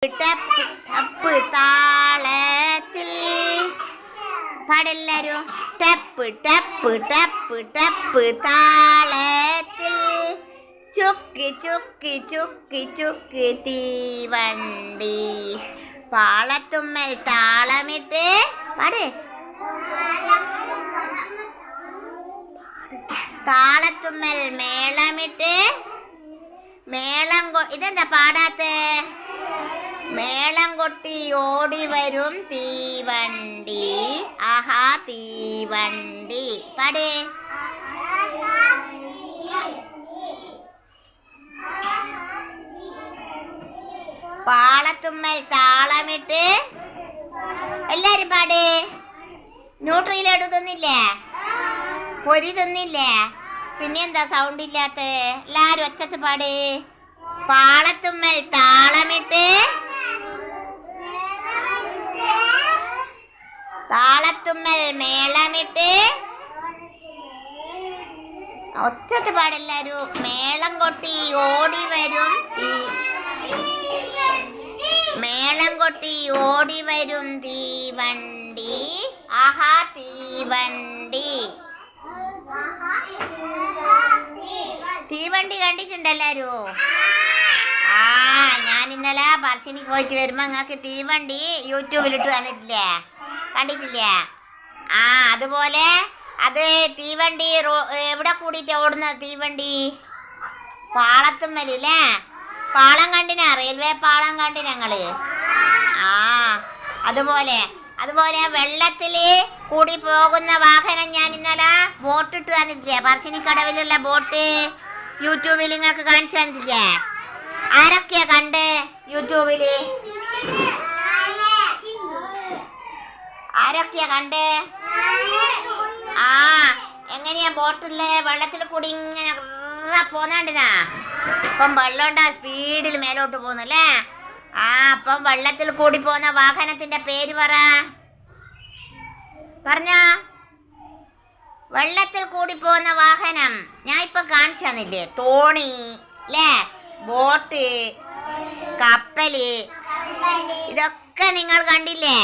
ടപ്പ് ടപ്പ് താളത്തിൽ പാടെല്ലാരും. ടപ്പ് ടപ്പ് ടപ്പ് ടപ്പ് താളത്തിൽ ചുക്കി ചുക്കി ചുക്കി ചുക്കി തീവണ്ടി പാളത്തുമ്മൽ താളമിട്ട് പാട്. താളത്തുമ്മൽ മേളമിട്ട് ഇതെന്താ പാടാത്തെ? മേളം കൊട്ടി ഓടി വരും തീവണ്ടി. ആഹാ തീവണ്ടി പാടേ. പാളത്തുമ്മൽ താളമിട്ട് എല്ലാരും പാടേ. ന്യൂട്രിയിലെടു തിന്നില്ലേ? പൊരി തിന്നില്ലേ? പിന്നെന്താ സൗണ്ട് ഇല്ലാത്ത? എല്ലാരും ഒച്ചത്ത് പാടേ. പാളത്തുമ്മൽ താളമിട്ട് താളത്തുമ്മൽ മേളമിട്ട് ഒച്ചത്ത് പാടെല്ലാരും. മേളം കൊട്ടി ഓടി വരും മേളം കൊട്ടി ഓടി വരും തീവണ്ടി. ആഹാ തീവണ്ടി. തീവണ്ടി കണ്ടിട്ടുണ്ടെല്ലാരും? ഞാൻ ഇന്നലെ പറശ്ശിനിക്ക് പോയിട്ട് വരുമ്പോ നിങ്ങൾക്ക് തീവണ്ടി യൂട്യൂബിലിട്ട് വന്നിട്ടില്ലേ? കണ്ടിട്ടില്ലേ? അതുപോലെ അത് തീവണ്ടി എവിടെ കൂടിയിട്ട് ഓടുന്ന തീവണ്ടി? പാളത്തുമ്മലല്ലേ? പാളം കണ്ടിനാ? റെയിൽവേ പാളം കണ്ടി ഞങ്ങള്. അതുപോലെ വെള്ളത്തില് കൂടി പോകുന്ന വാഹനം ഞാൻ ഇന്നലെ ബോട്ടിട്ട് വന്നിട്ടില്ലേ? പറശ്ശിനിക്കടവിലുള്ള ബോട്ട് യൂട്യൂബിൽ നിങ്ങൾക്ക് കാണിച്ചു തന്നിട്ടില്ലേ? ആരൊക്കെയാ കണ്ടേ യൂട്യൂബില്? ആരൊക്കെയാ കണ്ടേ? എങ്ങനെയാ ബോട്ടിലെ വെള്ളത്തിൽ കൂടി ഇങ്ങനെ പോന്നാണ്ടിനാ? ഇപ്പം വെള്ളം ഉണ്ടാ സ്പീഡിൽ മേലോട്ട് പോകുന്നല്ലേ? അപ്പം വെള്ളത്തിൽ കൂടി പോകുന്ന വാഹനത്തിന്റെ പേര് പറഞ്ഞ. വെള്ളത്തിൽ കൂടി പോകുന്ന വാഹനം ഞാൻ ഇപ്പൊ കാണിച്ചു തന്നില്ലേ? തോണി അല്ലേ? ബോട്ട്, കപ്പല്, ഇതൊക്കെ നിങ്ങൾ കണ്ടില്ലേ?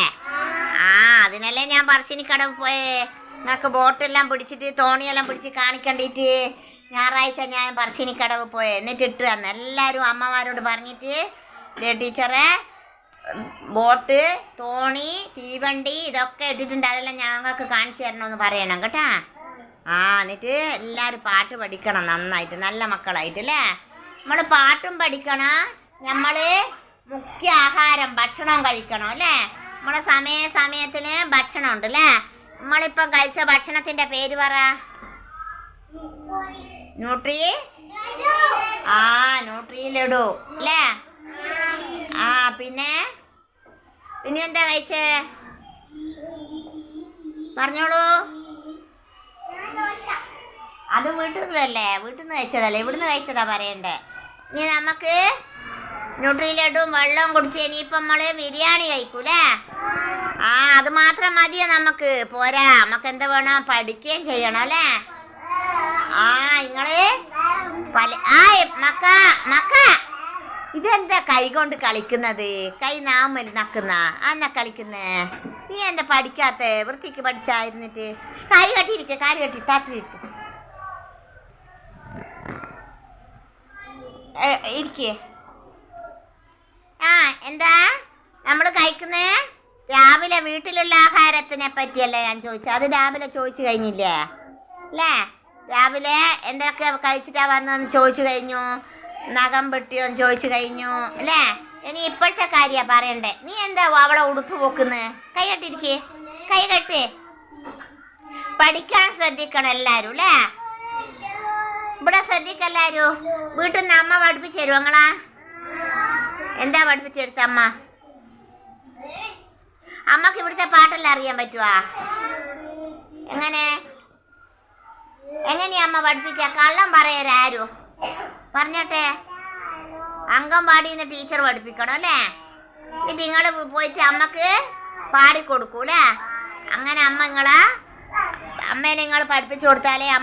അതിനല്ലേ ഞാൻ പറശ്ശിനിക്കടവ് പോയേ. നിങ്ങൾക്ക് ബോട്ടെല്ലാം പിടിച്ചിട്ട് തോണിയെല്ലാം പിടിച്ച് കാണിക്കണ്ടിട്ട് ഞായറാഴ്ച ഞാൻ പറശ്ശിനിക്കടവ് പോയേ. എന്നിട്ട് ഇട്ട് തന്നു എല്ലാവരും അമ്മമാരോട് പറഞ്ഞിട്ട്, ടീച്ചറെ ബോട്ട്, തോണി, തീവണ്ടി ഇതൊക്കെ ഇട്ടിട്ടുണ്ട്, അതെല്ലാം ഞങ്ങൾക്ക് കാണിച്ചു തരണമെന്ന് പറയണം കേട്ടാ. എന്നിട്ട് എല്ലാവരും പാട്ട് പഠിക്കണം നന്നായിട്ട്, നല്ല മക്കളായിട്ടല്ലേ? നമ്മൾ പാട്ടും പഠിക്കണം, നമ്മൾ മുഖ്യ ആഹാരം ഭക്ഷണവും കഴിക്കണം അല്ലേ? നമ്മളെ സമയത്തിന് ഭക്ഷണം ഉണ്ട് അല്ലേ? നമ്മളിപ്പം കഴിച്ച ഭക്ഷണത്തിൻ്റെ പേര് പറ. ന്യൂട്രിയിലിടൂ അല്ലേ? പിന്നെ എന്താ കഴിച്ചേ? പറഞ്ഞോളൂ. അത് വീട്ടിൽ നിന്ന് കഴിച്ചതല്ലേ? ഇവിടുന്ന് കഴിച്ചതാ പറയണ്ടേ. ഇനി നമുക്ക് ന്യൂട്രിയിലിടും വെള്ളവും കുടിച്ച് ഇനിയിപ്പം നമ്മള് ബിരിയാണി കഴിക്കൂലേ? അത് മാത്രം മതിയോ നമുക്ക്? പോരാ, നമുക്ക് എന്താ വേണം? പഠിക്കുകയും ചെയ്യണം അല്ലേ? നിങ്ങള് മക്ക ഇതെന്താ കൈ കൊണ്ട് കളിക്കുന്നത്? കൈ നാമൽ നക്കുന്ന അന്നാ കളിക്കുന്നേ? നീ എന്താ പഠിക്കാത്ത? വൃത്തിക്ക് പഠിച്ചായിരുന്നിട്ട് കൈ കെട്ടിയിരിക്കുക, കാല് കെട്ടി താത്തിരിക്ക ഇരിക്കേ. എന്താ നമ്മൾ കഴിക്കുന്നേ? രാവിലെ വീട്ടിലുള്ള ആഹാരത്തിനെ പറ്റിയല്ലേ ഞാൻ ചോദിച്ചത്? അത് രാവിലെ ചോദിച്ചു കഴിഞ്ഞില്ലേ അല്ലേ? രാവിലെ എന്തൊക്കെ കഴിച്ചിട്ടാ വന്നതെന്ന് ചോദിച്ചു കഴിഞ്ഞു. നഖം വെട്ടിയോന്ന് ചോദിച്ചു കഴിഞ്ഞു അല്ലേ? ഇനി ഇപ്പോഴത്തെ കാര്യമാണ് പറയണ്ടേ. നീ എന്താ അവളെ ഉടുപ്പ് പോക്കുന്നത്? കൈ കെട്ടിരിക്കേ, കൈ കെട്ടേ. പഠിക്കാൻ ശ്രദ്ധിക്കണം എല്ലാവരും അല്ലേ? ഇവിടെ ശ്രദ്ധിക്കെല്ലാവരും. വീട്ടിൽ നിന്ന് അമ്മ പഠിപ്പിച്ചു തരുമോ നിങ്ങളാ? എന്താ പഠിപ്പിച്ചെടുത്ത അമ്മ? അമ്മക്ക് ഇവിടുത്തെ പാട്ടെല്ലാം അറിയാൻ പറ്റുവാ? എങ്ങനെയാ അമ്മ പഠിപ്പിക്കുക? കള്ളം പറയരാരും പറഞ്ഞോട്ടെ. അംഗൻവാടിന്ന് ടീച്ചർ പഠിപ്പിക്കണം അല്ലേ? ഇത് നിങ്ങൾ പോയിട്ട് അമ്മക്ക് പാടിക്കൊടുക്കൂലേ? അങ്ങനെ അമ്മ അമ്മേനെ നിങ്ങൾ പഠിപ്പിച്ചു കൊടുത്താലേ അമ്മ